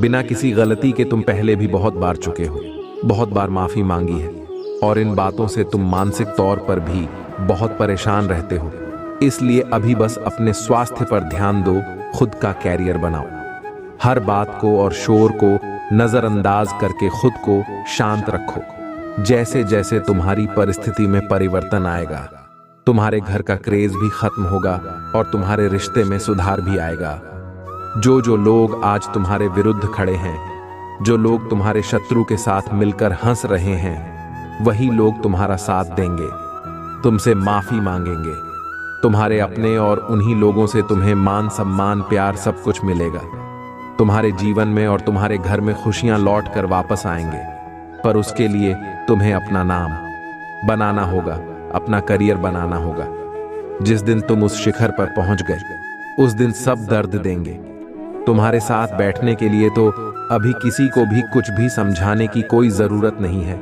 बिना किसी गलती के तुम पहले भी बहुत बार चुके हो, बहुत बार माफी मांगी है, और इन बातों से तुम मानसिक तौर पर भी बहुत परेशान रहते हो। इसलिए अभी बस अपने स्वास्थ्य पर ध्यान दो, खुद का कैरियर बनाओ। हर बात को और शोर को नजरअंदाज करके खुद को शांत रखो। जैसे जैसे तुम्हारी परिस्थिति में परिवर्तन आएगा, तुम्हारे घर का क्रेज भी खत्म होगा और तुम्हारे रिश्ते में सुधार भी आएगा। जो जो लोग आज तुम्हारे विरुद्ध खड़े हैं, जो लोग तुम्हारे शत्रु के साथ मिलकर हंस रहे हैं वही लोग तुम्हारा साथ देंगे, तुमसे माफी मांगेंगे। तुम्हारे अपने और उन्हीं लोगों से तुम्हें मान सम्मान प्यार सब कुछ मिलेगा। तुम्हारे जीवन में और तुम्हारे घर में खुशियां लौट कर वापस आएंगे, पर उसके लिए तुम्हें अपना नाम बनाना होगा, अपना करियर बनाना होगा। जिस दिन तुम उस शिखर पर पहुंच गए उस दिन सब दर्द देंगे। तुम्हारे साथ बैठने के लिए तो अभी किसी को भी कुछ भी समझाने की कोई जरूरत नहीं है,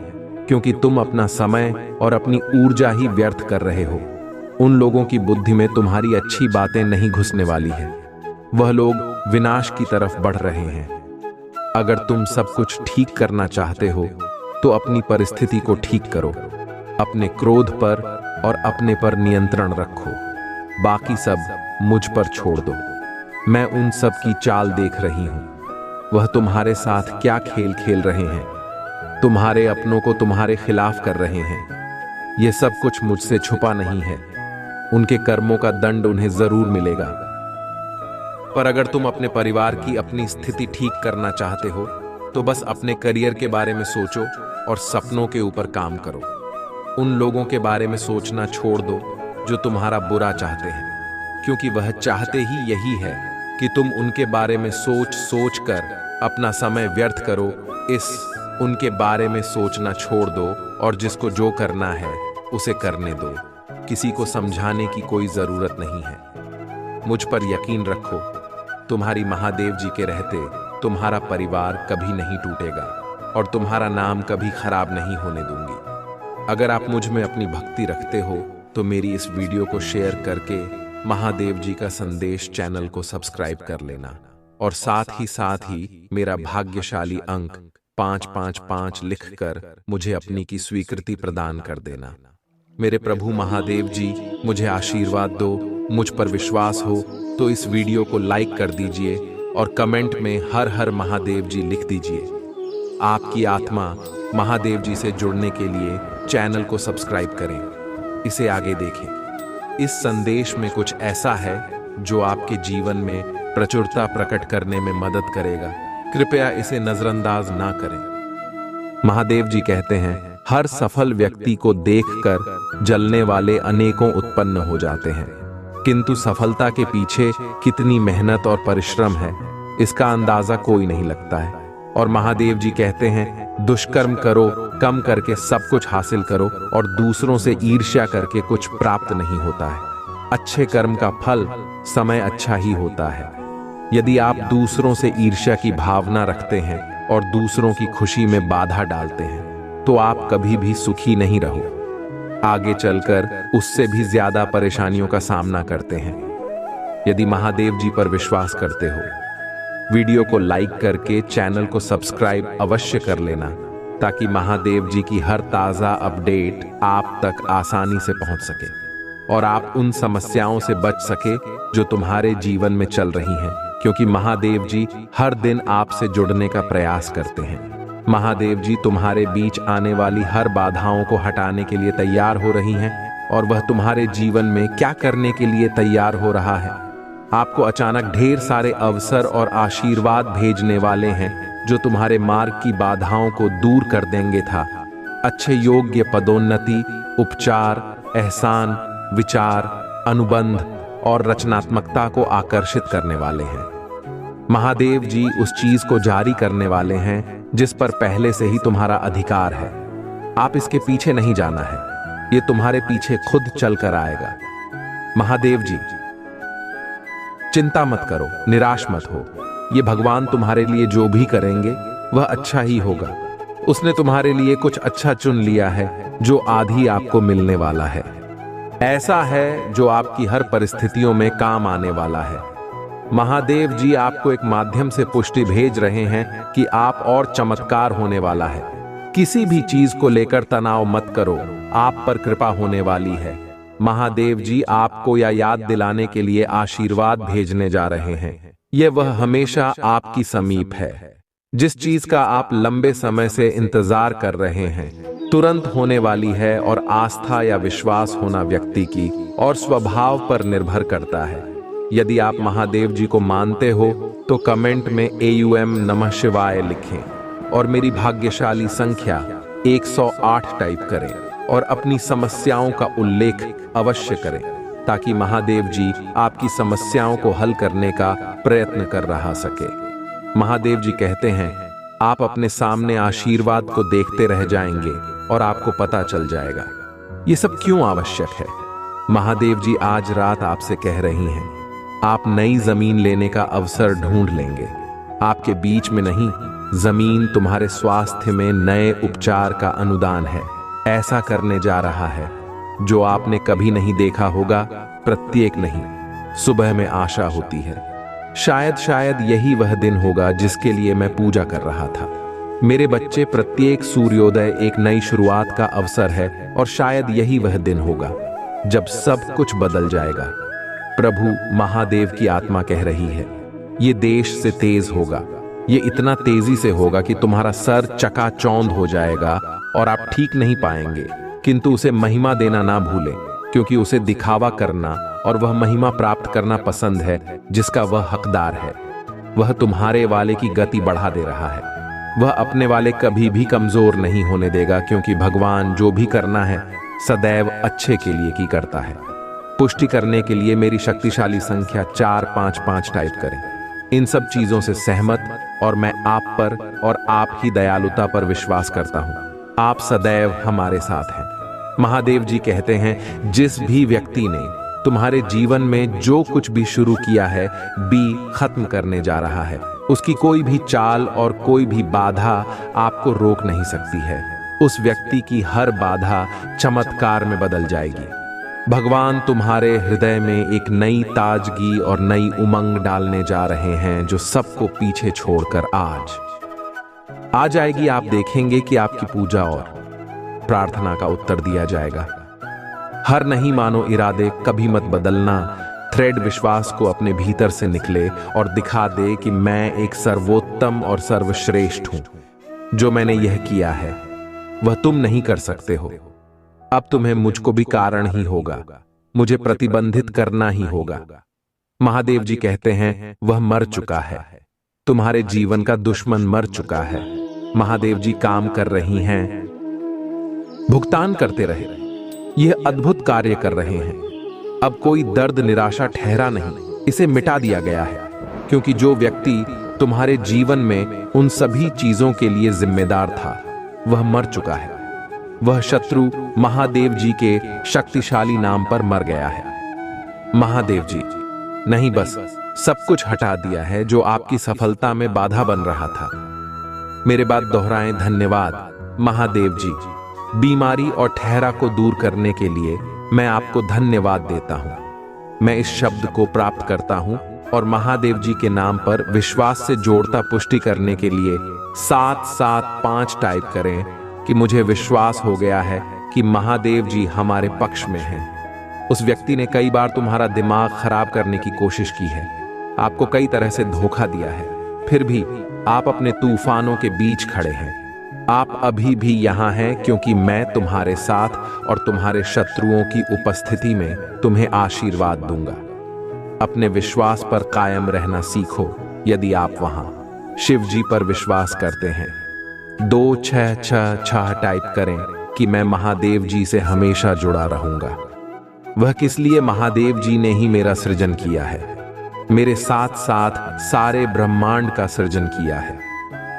क्योंकि तुम अपना समय और अपनी ऊर्जा ही व्यर्थ कर रहे हो। उन लोगों की बुद्धि में तुम्हारी अच्छी बातें नहीं घुसने वाली है, वह लोग विनाश की तरफ बढ़ रहे हैं। अगर तुम सब कुछ ठीक करना चाहते हो तो अपनी परिस्थिति को ठीक करो, अपने क्रोध पर और अपने पर नियंत्रण रखो, बाकी सब मुझ पर छोड़ दो। मैं उन सब की चाल देख रही हूं, वह तुम्हारे साथ क्या खेल खेल रहे हैं। तुम्हारे अपनों को तुम्हारे खिलाफ कर रहे हैं। यह सब कुछ मुझसे छुपा नहीं है। उनके कर्मों का दंड उन्हें जरूर मिलेगा। पर अगर तुम अपने परिवार की अपनी स्थिति ठीक करना चाहते हो तो बस अपने करियर के बारे में सोचो और सपनों के ऊपर काम करो। उन लोगों के बारे में सोचना छोड़ दो जो तुम्हारा बुरा चाहते हैं, क्योंकि वह चाहते ही यही है कि तुम उनके बारे में सोच सोच कर अपना समय व्यर्थ करो। उनके बारे में सोचना छोड़ दो और जिसको जो करना है उसे करने दो। किसी को समझाने की कोई जरूरत नहीं है। मुझ पर यकीन रखो, तुम्हारी महादेव जी के रहते तुम्हारा परिवार कभी नहीं टूटेगा और तुम्हारा नाम कभी खराब नहीं होने दूंगी। अगर आप मुझ में अपनी भक्ति रखते हो तो मेरी इस वीडियो को शेयर करके महादेव जी का संदेश चैनल को सब्सक्राइब कर लेना और साथ ही मेरा भाग्यशाली अंक 555 लिखकर मुझे अपनी की स्वीकृति प्रदान कर देना। मेरे प्रभु महादेव जी मुझे आशीर्वाद दो। मुझ पर विश्वास हो तो इस वीडियो को लाइक कर दीजिए और कमेंट में हर हर महादेव जी लिख दीजिए। आपकी आत्मा महादेव जी से जुड़ने के लिए चैनल को सब्सक्राइब करें, इसे आगे देखें। इस संदेश में कुछ ऐसा है जो आपके जीवन में प्रचुरता प्रकट करने में मदद करेगा। कृपया इसे नजरअंदाज ना करें। महादेव जी कहते हैं, हर सफल व्यक्ति को देखकर जलने वाले अनेकों उत्पन्न हो जाते हैं, किंतु सफलता के पीछे कितनी मेहनत और परिश्रम है इसका अंदाजा कोई नहीं लगता है। और महादेव जी कहते हैं, दुष्कर्म करो, कम करके सब कुछ हासिल करो और दूसरों से ईर्ष्या करके कुछ प्राप्त नहीं होता है। अच्छे कर्म का फल समय अच्छा ही होता है। यदि आप दूसरों से ईर्ष्या की भावना रखते हैं और दूसरों की खुशी में बाधा डालते हैं तो आप कभी भी सुखी नहीं रहो, आगे चलकर उससे भी ज्यादा परेशानियों का सामना करते हैं। यदि महादेव जी पर विश्वास करते हो, वीडियो को लाइक करके चैनल को सब्सक्राइब अवश्य कर लेना, ताकि महादेव जी की हर ताजा अपडेट आप तक आसानी से पहुंच सके और आप उन समस्याओं से बच सके जो तुम्हारे जीवन में चल रही हैं, क्योंकि महादेव जी हर दिन आपसे जुड़ने का प्रयास करते हैं। महादेव जी तुम्हारे बीच आने वाली हर बाधाओं को हटाने के लिए तैयार हो रही हैं और वह तुम्हारे जीवन में क्या करने के लिए तैयार हो रहा है। आपको अचानक ढेर सारे अवसर और आशीर्वाद भेजने वाले हैं जो तुम्हारे मार्ग की बाधाओं को दूर कर देंगे था। अच्छे योग्य पदोन्नति, उपचार, एहसान, विचार, अनुबंध और रचनात्मकता को आकर्षित करने वाले हैं। महादेव जी उस चीज को जारी करने वाले हैं जिस पर पहले से ही तुम्हारा अधिकार है। आप इसके पीछे नहीं जाना है, ये तुम्हारे पीछे खुद चल कर आएगा। महादेव जी, चिंता मत करो, निराश मत हो। ये भगवान तुम्हारे लिए जो भी करेंगे वह अच्छा ही होगा। उसने तुम्हारे लिए कुछ अच्छा चुन लिया है जो आधी आपको मिलने वाला है। ऐसा है जो आपकी हर परिस्थितियों में काम आने वाला है। महादेव जी आपको एक माध्यम से पुष्टि भेज रहे हैं कि आप और चमत्कार होने वाला है। किसी भी चीज को लेकर तनाव मत करो, आप पर कृपा होने वाली है। महादेव जी आपको यह याद दिलाने के लिए आशीर्वाद भेजने जा रहे हैं। यह वह हमेशा आपकी समीप है। जिस चीज का आप लंबे समय से इंतजार कर रहे हैं तुरंत होने वाली है और आस्था या विश्वास होना व्यक्ति की और स्वभाव पर निर्भर करता है। यदि आप महादेव जी को मानते हो तो कमेंट में AUM नमः शिवाय लिखें। और मेरी भाग्यशाली संख्या 108 टाइप करें और अपनी समस्याओं का उल्लेख अवश्य करें, ताकि महादेव जी आपकी समस्याओं को हल करने का प्रयत्न कर रहा सके। महादेव जी कहते हैं, आप अपने सामने आशीर्वाद को देखते रह जाएंगे और आपको पता चल जाएगा। ये सब क्यों आवश्यक है? महादेव जी आज रात आपसे कह रही हैं, आप नई जमीन लेने का अवसर ढूंढ लेंगे। आपके बीच में नहीं, जमीन तुम्हारे स्वास्थ्य में नए उपचार का अनुदान है। ऐसा करने जा रहा है जो आपने कभी नहीं देखा होगा, प्रत्येक नहीं। सुबह में आशा होती है, शायद यही वह दिन होगा जिसके लिए मैं पूजा कर रहा था। मेरे बच्चे, प्रत्येक सूर्योदय एक नई शुरुआत का अवसर है और शायद यही वह दिन होगा जब सब कुछ बदल जाएगा। प्रभु महादेव की आत्मा कह रही है, ये देश से तेज होगा। ये इतना तेजी से होगा कि तुम्हारा सर चकाचौंध हो जाएगा और आप ठीक नहीं पाएंगे। किंतु उसे महिमा देना ना भूलें, क्योंकि उसे दिखावा करना और वह महिमा प्राप्त करना पसंद है जिसका वह हकदार है। वह तुम्हारे वाले की गति बढ़ा दे रहा है। वह अपने वाले कभी भी कमजोर नहीं होने देगा, क्योंकि भगवान जो भी करना है सदैव अच्छे के लिए की करता है। पुष्टि करने के लिए मेरी शक्तिशाली संख्या 455 टाइप करें। इन सब चीजों से सहमत और मैं आप पर और आप ही दयालुता पर विश्वास करता हूं। आप सदैव हमारे साथ हैं। महादेव जी कहते हैं, जिस भी व्यक्ति ने तुम्हारे जीवन में जो कुछ भी शुरू किया है, खत्म करने जा रहा है। उसकी कोई भी चाल और कोई भी बाधा आपको रोक नहीं सकती है। उस व्यक्ति की हर बाधा चमत्कार में बदल जाएगी। भगवान तुम्हारे हृदय में एक नई ताजगी और नई उमंग डालने जा रहे हैं, जो सबको पीछे छोड़कर आ जाएगी। आप देखेंगे कि आपकी पूजा और प्रार्थना का उत्तर दिया जाएगा। हर नहीं मानो इरादे कभी मत बदलना। थ्रेड विश्वास को अपने भीतर से निकले और दिखा दे कि मैं एक सर्वोत्तम और सर्वश्रेष्ठ हूं। जो मैंने यह किया है वह तुम नहीं कर सकते हो। अब तुम्हें मुझको भी कारण ही होगा, मुझे प्रतिबंधित करना ही होगा। महादेव जी कहते हैं, वह मर चुका है। तुम्हारे जीवन का दुश्मन मर चुका है। महादेव जी काम कर रही हैं, भुगतान करते रहे। यह अद्भुत कार्य कर रहे हैं। अब कोई दर्द निराशा ठहरा नहीं, इसे मिटा दिया गया है, क्योंकि जो व्यक्ति तुम्हारे जीवन में उन सभी चीजों के लिए जिम्मेदार था वह मर चुका है। वह शत्रु महादेव जी के शक्तिशाली नाम पर मर गया है। महादेव जी नहीं, बस सब कुछ हटा दिया है जो आपकी सफलता में बाधा बन रहा था। मेरे बात दोहराएं, धन्यवाद महादेव जी। बीमारी और ठहरा को दूर करने के लिए मैं आपको धन्यवाद देता हूं। मैं इस शब्द को प्राप्त करता हूं और महादेव जी के नाम पर विश्वास से जोड़ता पुष्टि करने के लिए 775 टाइप करें कि मुझे विश्वास हो गया है कि महादेव जी हमारे पक्ष में हैं। उस व्यक्ति ने कई बार तुम्हारा दिमाग खराब करने की कोशिश की है, आपको कई तरह से धोखा दिया है, फिर भी आप अपने तूफानों के बीच खड़े हैं। आप अभी भी यहां हैं क्योंकि मैं तुम्हारे साथ और तुम्हारे शत्रुओं की उपस्थिति में तुम्हें आशीर्वाद दूंगा। अपने विश्वास पर कायम रहना सीखो। यदि आप वहां शिव जी पर विश्वास करते हैं, 2666 टाइप करें कि मैं महादेव जी से हमेशा जुड़ा रहूंगा। वह किस लिए? महादेव जी ने ही मेरा सृजन किया है, मेरे साथ साथ सारे ब्रह्मांड का सृजन किया है।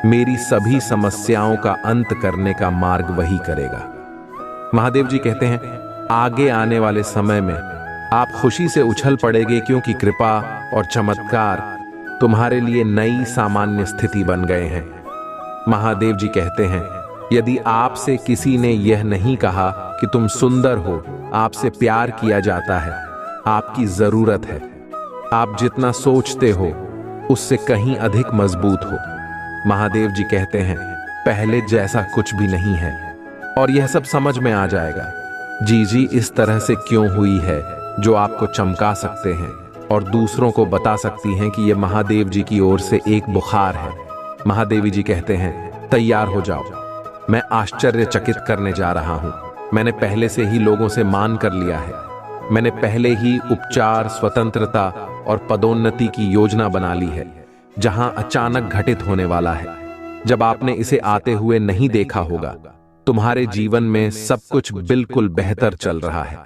मेरी सभी समस्याओं का अंत करने का मार्ग वही करेगा। महादेव जी कहते हैं, आगे आने वाले समय में आप खुशी से उछल पड़ेंगे, क्योंकि कृपा और चमत्कार तुम्हारे लिए नई सामान्य स्थिति बन गए हैं। महादेव जी कहते हैं, यदि आपसे किसी ने यह नहीं कहा कि तुम सुंदर हो, आपसे प्यार किया जाता है, आपकी जरूरत है, आप जितना सोचते हो उससे कहीं अधिक मजबूत हो। महादेव जी कहते हैं, पहले जैसा कुछ भी नहीं है और यह सब समझ में आ जाएगा। जी इस तरह से क्यों हुई है, जो आपको चमका सकते हैं और दूसरों को बता सकती हैं कि यह महादेव जी की ओर से एक बुखार है। महादेवी जी कहते हैं, तैयार हो जाओ, मैं आश्चर्यचकित करने जा रहा हूं। मैंने पहले से ही लोगों से मान कर लिया है। मैंने पहले ही उपचार, स्वतंत्रता और पदोन्नति की योजना बना ली है, जहां अचानक घटित होने वाला है। जब आपने इसे आते हुए नहीं देखा होगा। तुम्हारे जीवन में सब कुछ बिल्कुल बेहतर चल रहा है।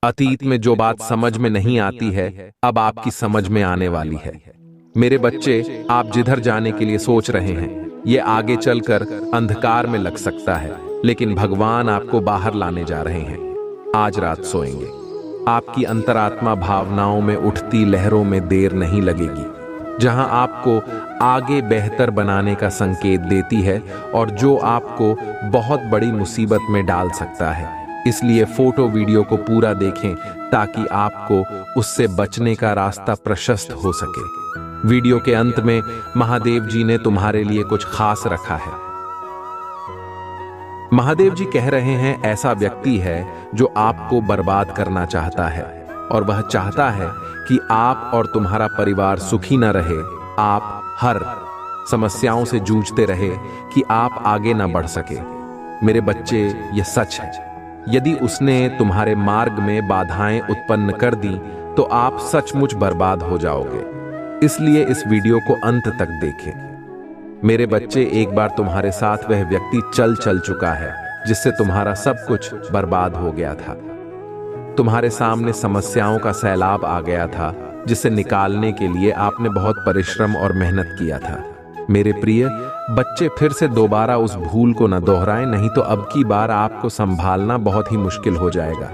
अतीत में जो बात समझ में नहीं आती है, अब आपकी समझ में आने वाली है। मेरे बच्चे, आप जिधर जाने के लिए सोच रहे हैं, ये आगे चलकर अंधकार में लग सकता है, लेकिन भगवान आपको बाहर लाने जा रहे हैं। आज रात सोएंगे, आपकी अंतरात्मा भावनाओं में उठती लहरों में देर नहीं लगेगी, जहां आपको आगे बेहतर बनाने का संकेत देती है और जो आपको बहुत बड़ी मुसीबत में डाल सकता है। इसलिए फोटो वीडियो को पूरा देखें ताकि आपको उससे बचने का रास्ता प्रशस्त हो सके। वीडियो के अंत में महादेव जी ने तुम्हारे लिए कुछ खास रखा है। महादेव जी कह रहे हैं, ऐसा व्यक्ति है जो आपको बर्बाद करना चाहता है और वह चाहता है कि आप और तुम्हारा परिवार सुखी न रहे, आप हर समस्याओं से जूझते रहे कि आप आगे न बढ़ सके। मेरे बच्चे, यह सच है। यदि उसने तुम्हारे मार्ग में बाधाएं उत्पन्न कर दी तो आप सचमुच बर्बाद हो जाओगे। इसलिए इस वीडियो को अंत तक देखें। मेरे बच्चे, एक बार तुम्हारे साथ वह व्यक्ति चल चुका है जिससे तुम्हारा सब कुछ बर्बाद हो गया था। तुम्हारे सामने समस्याओं का सैलाब आ गया था जिसे निकालने के लिए आपने बहुत परिश्रम और मेहनत किया था। मेरे प्रिय बच्चे, फिर से दोबारा उस भूल को न दोहराएं, नहीं तो अब की बार आपको संभालना बहुत ही मुश्किल हो जाएगा।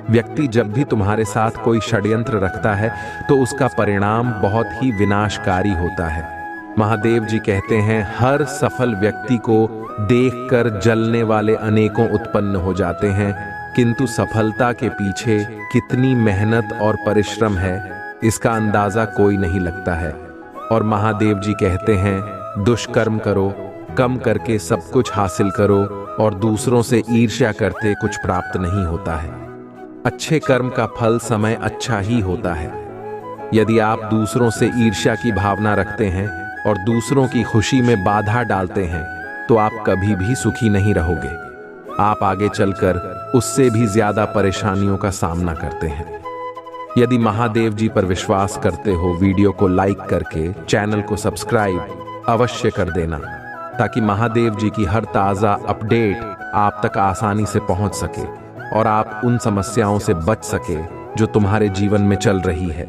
व्यक्ति जब भी तुम्हारे साथ कोई षड्यंत्र रखता है तो उसका परिणाम बहुत ही विनाशकारी होता है। महादेव जी कहते हैं, हर सफल व्यक्ति को देखकर जलने वाले अनेकों उत्पन्न हो जाते हैं, किंतु सफलता के पीछे कितनी मेहनत और परिश्रम है इसका अंदाजा कोई नहीं लगता है। और महादेव जी कहते हैं, दुष्कर्म करो, कम करके सब कुछ हासिल करो और दूसरों से ईर्ष्या करते कुछ प्राप्त नहीं होता है। अच्छे कर्म का फल समय अच्छा ही होता है। यदि आप दूसरों से ईर्ष्या की भावना रखते हैं और दूसरों की खुशी में बाधा डालते हैं तो आप कभी भी सुखी नहीं रहोगे। आप आगे चलकर उससे भी ज्यादा परेशानियों का सामना करते हैं। यदि महादेव जी पर विश्वास करते हो, वीडियो को लाइक करके चैनल को सब्सक्राइब अवश्य कर देना ताकि महादेव जी की हर ताजा अपडेट आप तक आसानी से पहुंच सके और आप उन समस्याओं से बच सके जो तुम्हारे जीवन में चल रही है,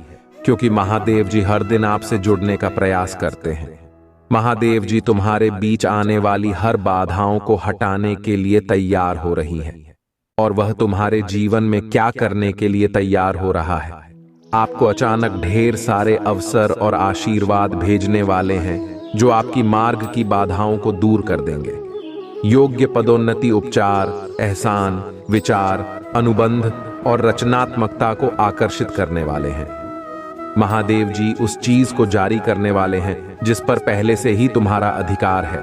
क्योंकि महादेव जी हर दिन आपसे जुड़ने का प्रयास करते हैं। महादेव जी तुम्हारे बीच आने वाली हर बाधाओं को हटाने के लिए तैयार हो रही है और वह तुम्हारे जीवन में क्या करने के लिए तैयार हो रहा है। आपको अचानक ढेर सारे अवसर और आशीर्वाद भेजने वाले हैं जो आपकी मार्ग की बाधाओं को दूर कर देंगे। योग्य पदोन्नति, उपचार, एहसान, विचार, अनुबंध और रचनात्मकता को आकर्षित करने वाले हैं। महादेव जी उस चीज को जारी करने वाले हैं जिस पर पहले से ही तुम्हारा अधिकार है।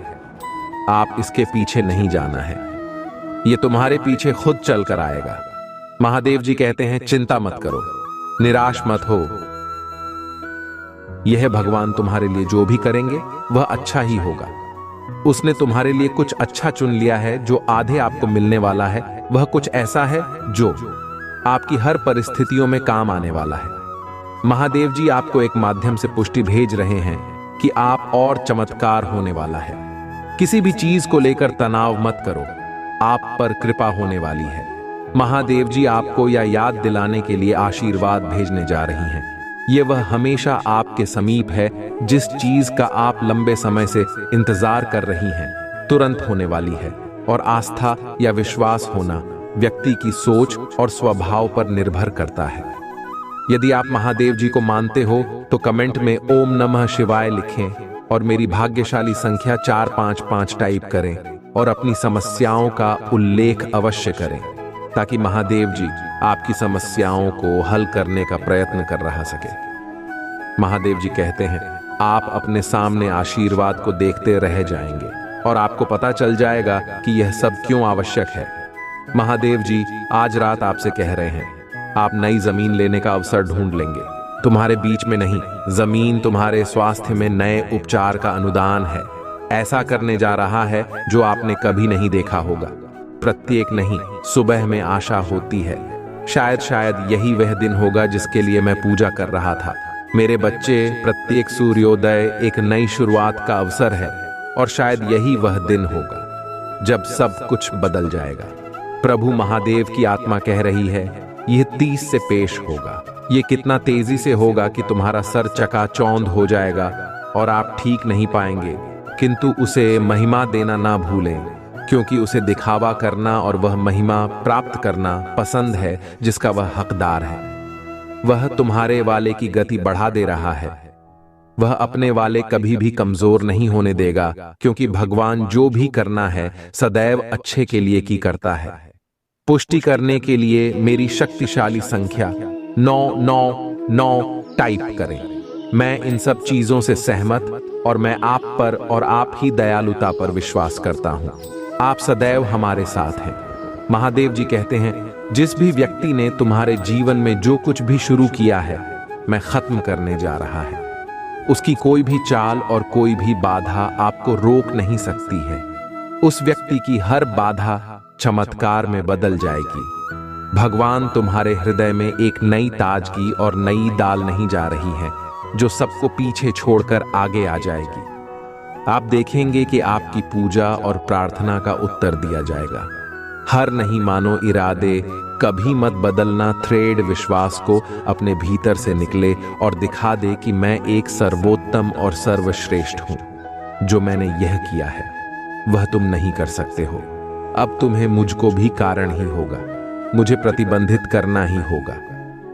आप इसके पीछे नहीं जाना है, ये तुम्हारे पीछे खुद चल कर आएगा। महादेव जी कहते हैं, चिंता मत करो, निराश मत हो। यह भगवान तुम्हारे लिए जो भी करेंगे वह अच्छा ही होगा। उसने तुम्हारे लिए कुछ अच्छा चुन लिया है। जो आधे आपको मिलने वाला है वह कुछ ऐसा है जो आपकी हर परिस्थितियों में काम आने वाला है। महादेव जी आपको एक माध्यम से पुष्टि भेज रहे हैं कि आप और चमत्कार होने वाला है। किसी भी चीज को लेकर तनाव मत करो, आप पर कृपा होने वाली है। महादेव जी आपको यह याद दिलाने के लिए आशीर्वाद भेजने जा रही हैं। ये वह हमेशा आपके समीप है जिस चीज का आप लंबे समय से इंतजार कर रही हैं, तुरंत होने वाली है। और आस्था या विश्वास होना व्यक्ति की सोच और स्वभाव पर निर्भर करता है। यदि आप महादेव जी को मानते हो तो कमेंट में ओम नमः शिवाय लिखें और मेरी भाग्यशाली संख्या 455 टाइप करें और अपनी समस्याओं का उल्लेख अवश्य करें ताकि महादेव जी आपकी समस्याओं को हल करने का प्रयत्न कर रहा सके। महादेव जी कहते हैं, आप अपने सामने आशीर्वाद को देखते रह जाएंगे और आपको पता चल जाएगा कि यह सब क्यों आवश्यक है। महादेव जी आज रात आपसे कह रहे हैं, आप नई जमीन लेने का अवसर ढूंढ लेंगे। तुम्हारे बीच में नहीं, जमीन तुम्हारे स्वास्थ्य में नए उपचार का अनुदान है। ऐसा करने जा रहा है जो आपने कभी नहीं देखा होगा। प्रत्येक नहीं, सुबह में आशा होती है। शायद यही वह दिन होगा जिसके लिए मैं पूजा कर रहा था। मेरे बच्चे, प्रत्येक सूर्योदय एक नई शुरुआत का अवसर है और शायद यही वह दिन होगा जब सब कुछ बदल जाएगा। प्रभु महादेव की आत्मा कह रही है, यह 30 से पेश होगा। ये कितना तेजी से होगा कि तुम्हारा सर चकाचौंध हो जाएगा और आप ठीक नहीं पाएंगे। किंतु उसे महिमा देना ना भूलें, क्योंकि उसे दिखावा करना और वह महिमा प्राप्त करना पसंद है जिसका वह हकदार है। वह तुम्हारे वाले की गति बढ़ा दे रहा है। वह अपने वाले कभी भी कमजोर नहीं होने देगा, क्योंकि भगवान जो भी करना है सदैव अच्छे के लिए की करता है। पुष्टि करने के लिए मेरी शक्तिशाली संख्या 999 टाइप करें। मैं इन सब चीजों से सहमत और मैं आप पर और आप ही दयालुता पर विश्वास करता हूं। आप सदैव हमारे साथ हैं। महादेव जी कहते हैं, जिस भी व्यक्ति ने तुम्हारे जीवन में जो कुछ भी शुरू किया है, मैं खत्म करने जा रहा है। उसकी कोई भी चाल और कोई भी बाधा आपको रोक नहीं सकती है। उस व्यक्ति की हर बाधा चमत्कार में बदल जाएगी। भगवान तुम्हारे हृदय में एक नई ताजगी और नई दाल नहीं जा रही है, जो सबको पीछे छोड़कर आगे आ जाएगी। आप देखेंगे कि आपकी पूजा और प्रार्थना का उत्तर दिया जाएगा। हर नहीं मानो इरादे कभी मत बदलना। थ्रेड विश्वास को अपने भीतर से निकले और दिखा दे कि मैं एक सर्वोत्तम और सर्वश्रेष्ठ हूं। जो मैंने यह किया है वह तुम नहीं कर सकते हो। अब तुम्हें मुझको भी कारण ही होगा, मुझे प्रतिबंधित करना ही होगा।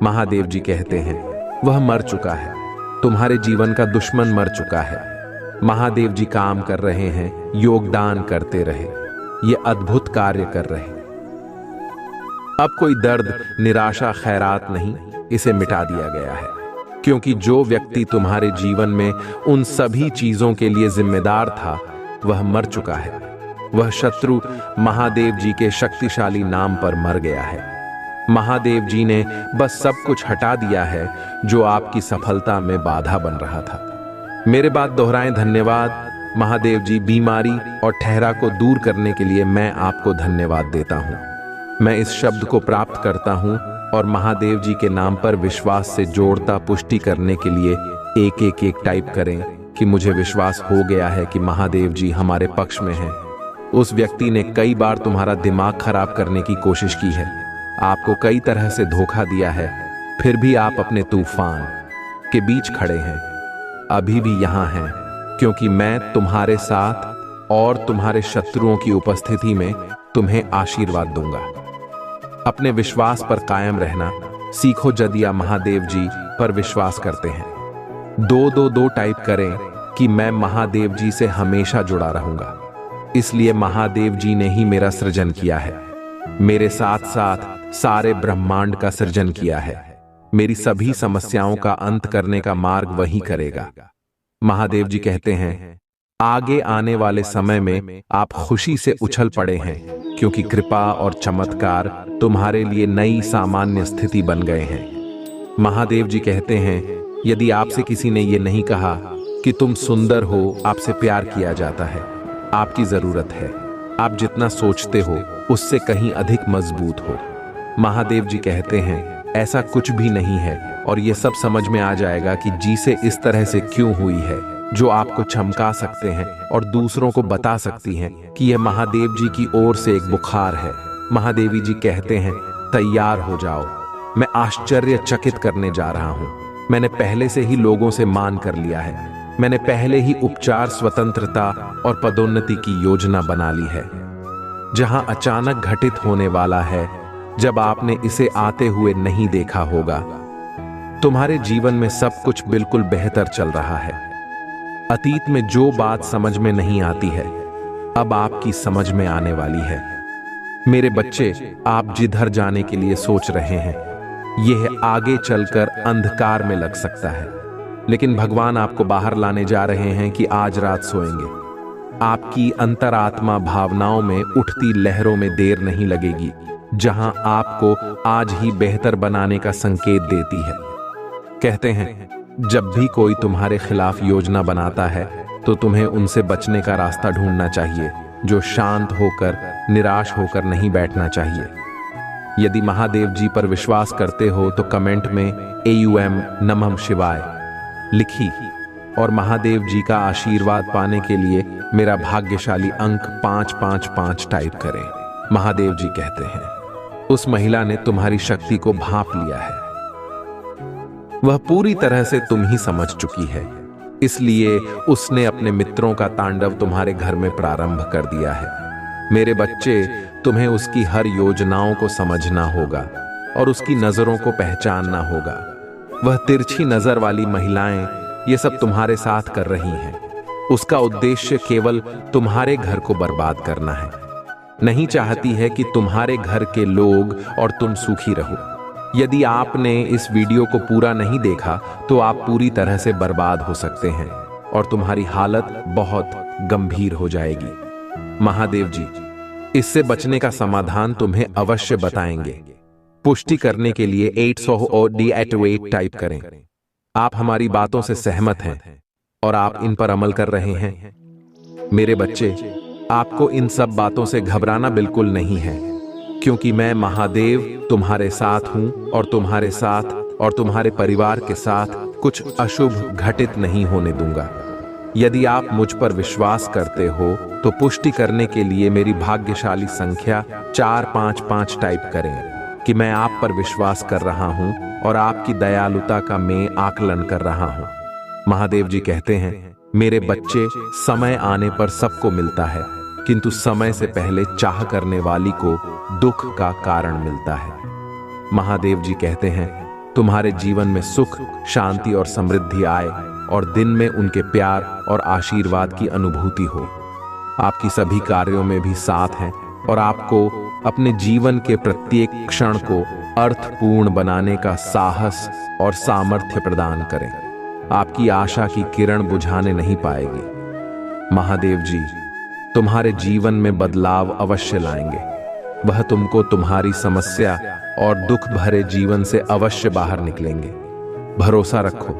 महादेव जी कहते हैं, वह मर चुका है। तुम्हारे जीवन का दुश्मन मर चुका है। महादेव जी काम कर रहे हैं, योगदान करते रहे, ये अद्भुत कार्य कर रहे। अब कोई दर्द, निराशा, खैरात नहीं, इसे मिटा दिया गया है, क्योंकि जो व्यक्ति तुम्हारे जीवन में उन सभी चीजों के लिए जिम्मेदार था वह मर चुका है। वह शत्रु महादेव जी के शक्तिशाली नाम पर मर गया है। महादेव जी ने बस सब कुछ हटा दिया है जो आपकी सफलता में बाधा बन रहा था। मेरे बात दोहराएं, धन्यवाद महादेव जी। बीमारी और ठहरा को दूर करने के लिए मैं आपको धन्यवाद देता हूं। मैं इस शब्द को प्राप्त करता हूं और महादेव जी के नाम पर विश्वास से जोड़ता पुष्टि करने के लिए 111 टाइप करें कि मुझे विश्वास हो गया है कि महादेव जी हमारे पक्ष में हैं। उस व्यक्ति ने कई बार तुम्हारा दिमाग खराब करने की कोशिश की है, आपको कई तरह से धोखा दिया है, फिर भी आप अपने तूफान के बीच खड़े हैं। अभी भी यहां हैं, क्योंकि मैं तुम्हारे साथ और तुम्हारे शत्रुओं की उपस्थिति में तुम्हें आशीर्वाद दूंगा। अपने विश्वास पर कायम रहना सीखो। यदि आप महादेव जी पर विश्वास करते हैं, 222 टाइप करें कि मैं महादेव जी से हमेशा जुड़ा रहूंगा। इसलिए महादेव जी ने ही मेरा सृजन किया है, मेरे साथ साथ सारे ब्रह्मांड का सृजन किया है। मेरी सभी समस्याओं का अंत करने का मार्ग वही करेगा। महादेव जी कहते हैं, आगे आने वाले समय में आप खुशी से उछल पड़े हैं, क्योंकि कृपा और चमत्कार तुम्हारे लिए नई सामान्य स्थिति बन गए हैं। महादेव जी कहते हैं, यदि आपसे किसी ने यह नहीं कहा कि तुम सुंदर हो, आपसे प्यार किया जाता है, आपकी जरूरत है, आप जितना सोचते हो उससे कहीं अधिक मजबूत हो। महादेव जी कहते हैं, ऐसा कुछ भी नहीं है और ये सब समझ में आ जाएगा कि जी से इस तरह से क्यों हुई है, जो आपको चमका सकते हैं और दूसरों को बता सकती हैं कि यह महादेव जी की ओर से एक बुखार है। महादेवी जी कहते हैं, तैयार हो जाओ, मैं आश्चर्यचकित करने जा रहा हूं। मैंने पहले से ही लोगों से मान कर लिया है। मैंने पहले ही उपचार, स्वतंत्रता और पदोन्नति की योजना बना ली है। जहां अचानक घटित होने वाला है, जब आपने इसे आते हुए नहीं देखा होगा। तुम्हारे जीवन में सब कुछ बिल्कुल बेहतर चल रहा है। अतीत में जो बात समझ में नहीं आती है, अब आपकी समझ में आने वाली है। मेरे बच्चे, आप जिधर जाने के लिए सोच रहे हैं, यह आगे चलकर अंधकार में लग सकता है, लेकिन भगवान आपको बाहर लाने जा रहे हैं कि आज रात सोएंगे। आपकी अंतरात्मा भावनाओं में उठती लहरों में देर नहीं लगेगी, जहां आपको आज ही बेहतर बनाने का संकेत देती है। कहते हैं, जब भी कोई तुम्हारे खिलाफ योजना बनाता है तो तुम्हें उनसे बचने का रास्ता ढूंढना चाहिए। जो शांत होकर, निराश होकर नहीं बैठना चाहिए। यदि महादेव जी पर विश्वास करते हो तो कमेंट में AUM नमः शिवाय लिखी और महादेव जी का आशीर्वाद पाने के लिए मेरा भाग्यशाली अंक 555 टाइप करें। महादेव जी कहते हैं, उस महिला ने तुम्हारी शक्ति को भांप लिया है। वह पूरी तरह से तुम ही समझ चुकी है, इसलिए उसने अपने मित्रों का तांडव तुम्हारे घर में प्रारंभ कर दिया है। मेरे बच्चे, तुम्हें उसकी हर योजनाओं को समझना होगा और उसकी नजरों को पहचानना होगा। वह तिरछी नजर वाली महिलाएं ये सब तुम्हारे साथ कर रही हैं। उसका उद्देश्य केवल तुम्हारे घर को बर्बाद करना है। नहीं चाहती है कि तुम्हारे घर के लोग और तुम सुखी रहो। यदि आपने इस वीडियो को पूरा नहीं देखा तो आप पूरी तरह से बर्बाद हो सकते हैं और तुम्हारी हालत बहुत गंभीर हो जाएगी। महादेव जी इससे बचने का समाधान तुम्हें अवश्य बताएंगे। पुष्टि करने के लिए 800 टाइप करें। आप हमारी बातों से सहमत हैं और आप इन पर अमल कर रहे हैं। मेरे बच्चे, आपको इन सब बातों से घबराना बिल्कुल नहीं है, क्योंकि मैं महादेव तुम्हारे साथ हूं और तुम्हारे साथ और तुम्हारे परिवार के साथ कुछ अशुभ घटित नहीं होने दूंगा। यदि आप मुझ पर विश्वास करते हो तो पुष्टि करने के लिए मेरी भाग्यशाली संख्या 455 टाइप करें कि मैं आप पर विश्वास कर रहा हूं और आपकी दयालुता का मैं आकलन कर रहा हूं। महादेव जी कहते हैं, मेरे बच्चे, समय आने पर सबको मिलता है, किंतु समय से पहले चाह करने वाली को दुख का कारण मिलता है। महादेव जी कहते हैं, तुम्हारे जीवन में सुख, शांति और समृद्धि आए और दिन में उनके प्यार और आशीर्वाद की अनुभूति हो। आपकी सभी कार्यों में भी साथ हैं और आपको अपने जीवन के प्रत्येक क्षण को अर्थपूर्ण बनाने का साहस और सामर्थ्य प्रदान करें। आपकी आशा की किरण बुझाने नहीं पाएगी। महादेव जी तुम्हारे जीवन में बदलाव अवश्य लाएंगे। वह तुमको तुम्हारी समस्या और दुख भरे जीवन से अवश्य बाहर निकलेंगे। भरोसा रखो,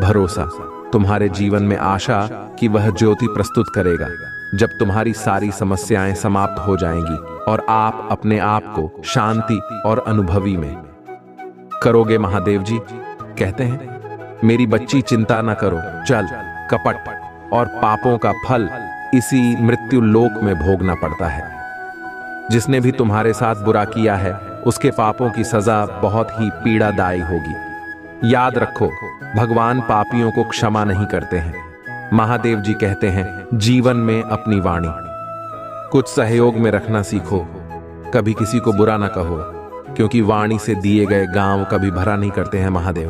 भरोसा। तुम्हारे जीवन में आशा की वह ज्योति प्रस्तुत करेगा जब तुम्हारी सारी समस्याएं समाप्त हो जाएंगी और आप अपने आप को शांति और अनुभवी में करोगे। महादेव जी कहते हैं, मेरी बच्ची चिंता न करो। चल, कपट और पापों का फल इसी मृत्यु लोक में भोगना पड़ता है। जिसने भी तुम्हारे साथ बुरा किया है उसके पापों की सजा बहुत ही पीड़ादायी होगी। याद रखो, भगवान पापियों को क्षमा नहीं करते हैं। महादेव जी कहते हैं, जीवन में अपनी वाणी कुछ सहयोग में रखना सीखो। कभी किसी को बुरा ना कहो, क्योंकि वाणी से दिए गए गांव कभी भरा नहीं करते हैं। महादेव